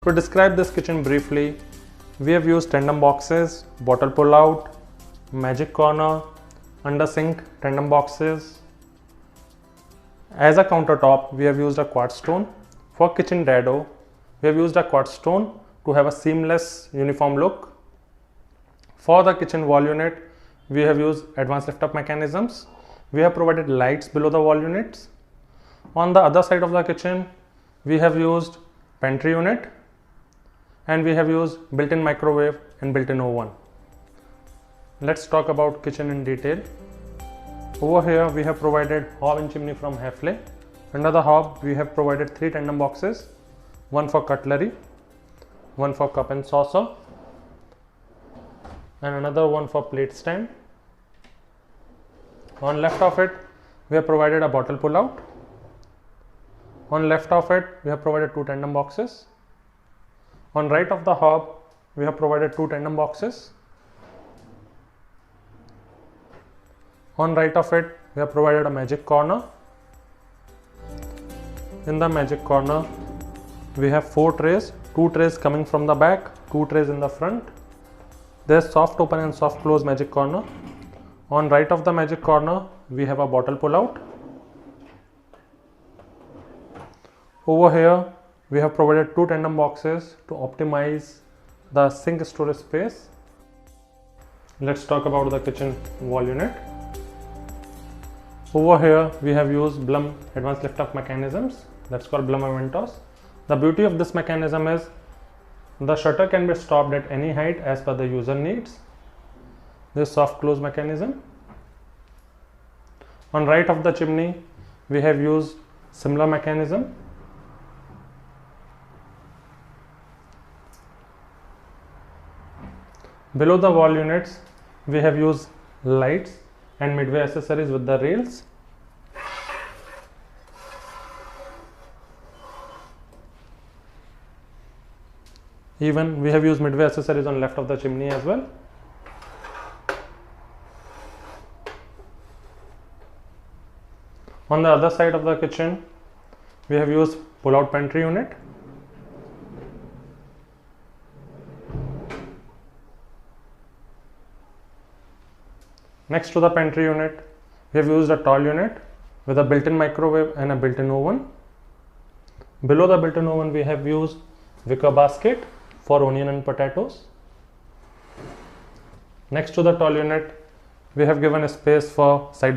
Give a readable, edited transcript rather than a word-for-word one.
To describe this kitchen briefly, we have used tandem boxes, bottle pull-out, magic corner, under sink tandem boxes. As a countertop, we have used a quartz stone. For kitchen dado, we have used a quartz stone to have a seamless uniform look. For the kitchen wall unit, we have used advanced lift up mechanisms. We have provided lights below the wall units. On the other side of the kitchen, we have used pantry unit and we have used built-in microwave and built-in oven. Let's talk about kitchen in detail. Over here we have provided hob and chimney from Hafele. Under the hob we have provided 3 tandem boxes, one for cutlery, one for cup and saucer, and another one for plate stand. On left of it we have provided a bottle pull-out. On left of it we have provided 2 tandem boxes. On right of the hob we have provided 2 tandem boxes. On right of it we have provided a magic corner. In the magic corner we have 4 trays, 2 trays coming from the back, 2 trays in the front. There is soft open and soft close magic corner. On right of the magic corner we have a bottle pull out. Over here we have provided 2 tandem boxes to optimize the sink storage space. Let's talk about the kitchen wall unit. Over here we have used Blum advanced lift up mechanisms, that's called Blum Aventos. The beauty of this mechanism is the shutter can be stopped at any height as per the user needs. This soft close mechanism. On right of the chimney we have used similar mechanism. Below the wall units we have used lights and midway accessories with the rails. Even we have used midway accessories on left of the chimney as well. On the other side of the kitchen we have used pull-out pantry unit. Next to the pantry unit we have used a tall unit with a built-in microwave and a built-in oven. Below the built-in oven we have used wicker basket for onion and potatoes. Next to the tall unit we have given a space for side by